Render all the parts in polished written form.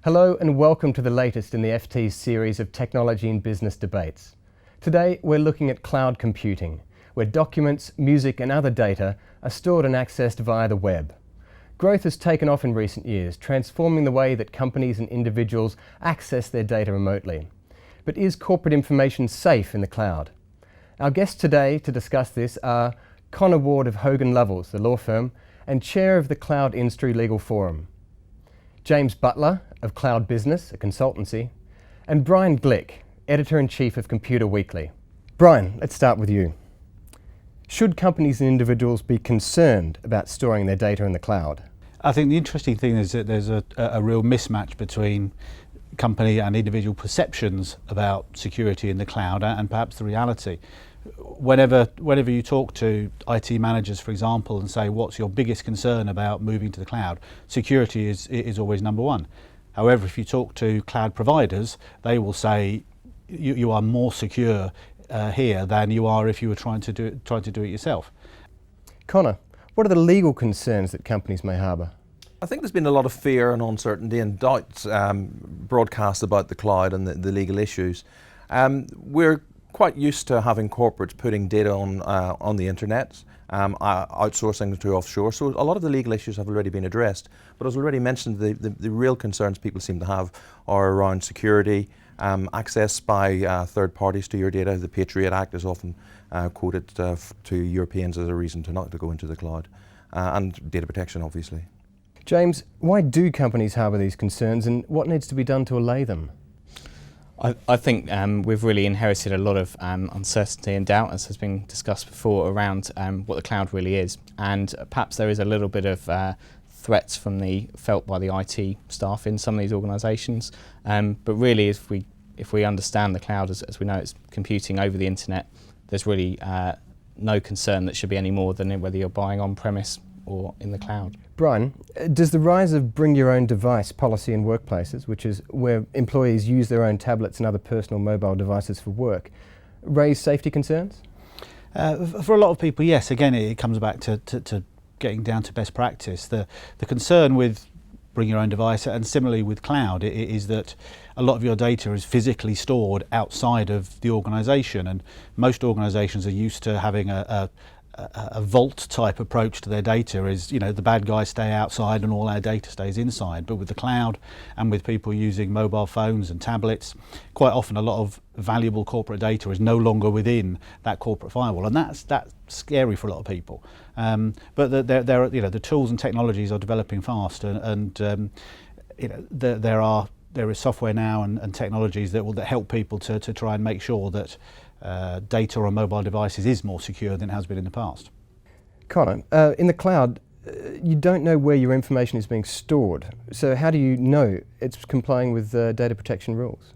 Hello and welcome to the latest in the FT's series of technology and business debates. Today we're looking at cloud computing, where documents, music and other data are stored and accessed via the web. Growth has taken off in recent years, transforming the way that companies and individuals access their data remotely. But is corporate information safe in the cloud? Our guests today to discuss this are Conor Ward of Hogan Lovells, the law firm, and Chair of the Cloud Industry Legal Forum. James Butler of Cloud Business, a consultancy, and Brian Glick, Editor-in-Chief of Computer Weekly. Brian, let's start with you. Should companies and individuals be concerned about storing their data in the cloud? I think the interesting thing is that there's a real mismatch between company and individual perceptions about security in the cloud and perhaps the reality. Whenever you talk to IT managers, for example, and say, what's your biggest concern about moving to the cloud? Security is always number one. However, if you talk to cloud providers, they will say you are more secure here than you are if you were trying to do it yourself. Conor, what are the legal concerns that companies may harbour? I think there's been a lot of fear and uncertainty and doubt broadcast about the cloud and the legal issues. We're quite used to having corporates putting data on the internet, outsourcing to offshore, so a lot of the legal issues have already been addressed. But as already mentioned, the real concerns people seem to have are around security, access by third parties to your data. The Patriot Act is often quoted to Europeans as a reason to not to go into the cloud, and data protection obviously. James, why do companies harbour these concerns and what needs to be done to allay them? I think we've really inherited a lot of uncertainty and doubt, as has been discussed before, around what the cloud really is, and perhaps there is a little bit of threats felt by the IT staff in some of these organisations. But really, if we understand the cloud as we know it's computing over the internet, there's really no concern that should be any more than whether you're buying on-premise or in the cloud. Brian, does the rise of bring your own device policy in workplaces, which is where employees use their own tablets and other personal mobile devices for work, raise safety concerns? For a lot of people, yes. Again, it comes back to getting down to best practice. The concern with bring your own device, and similarly with cloud, is that a lot of your data is physically stored outside of the organisation, and most organisations are used to having a vault type approach to their data. Is, you know, the bad guys stay outside and all our data stays inside. But with the cloud and with people using mobile phones and tablets, quite often a lot of valuable corporate data is no longer within that corporate firewall, and that's scary for a lot of people. But the tools and technologies are developing fast, and there is software now and technologies that help people to try and make sure that data on mobile devices is more secure than it has been in the past. Conor, in the cloud, you don't know where your information is being stored. So how do you know it's complying with data protection rules?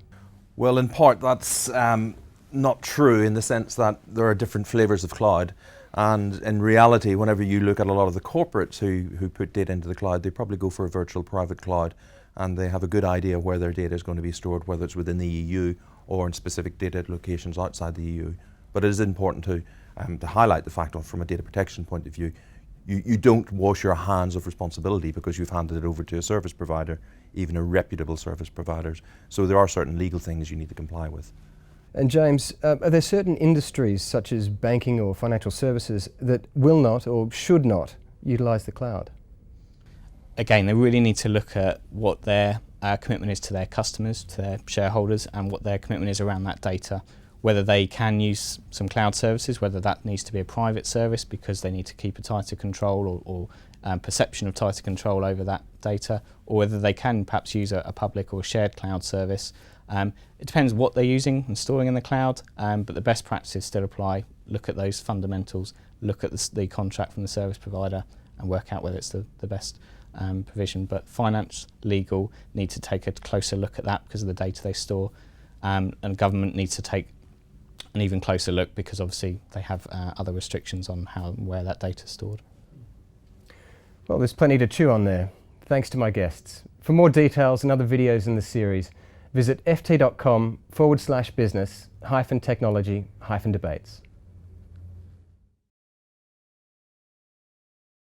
Well, in part that's not true, in the sense that there are different flavours of cloud, and in reality, whenever you look at a lot of the corporates who put data into the cloud, they probably go for a virtual private cloud, and they have a good idea where their data is going to be stored, whether it's within the EU or in specific data locations outside the EU. But it is important to highlight the fact, from a data protection point of view, you don't wash your hands of responsibility because you've handed it over to a service provider, even a reputable service providers. So there are certain legal things you need to comply with. And James, are there certain industries such as banking or financial services that will not or should not utilise the cloud? Again, they really need to look at what their commitment is to their customers, to their shareholders, and what their commitment is around that data. Whether they can use some cloud services, whether that needs to be a private service because they need to keep a tighter control or perception of tighter control over that data, or whether they can perhaps use a public or shared cloud service. It depends what they're using and storing in the cloud, but the best practices still apply. Look at those fundamentals, look at the contract from the service provider and work out whether it's the best provision. But finance, legal need to take a closer look at that because of the data they store, and government needs to take an even closer look because obviously they have other restrictions on how and where that data is stored. Well, there's plenty to chew on there. Thanks to my guests. For more details and other videos in the series, visit ft.com/business-technology-debates.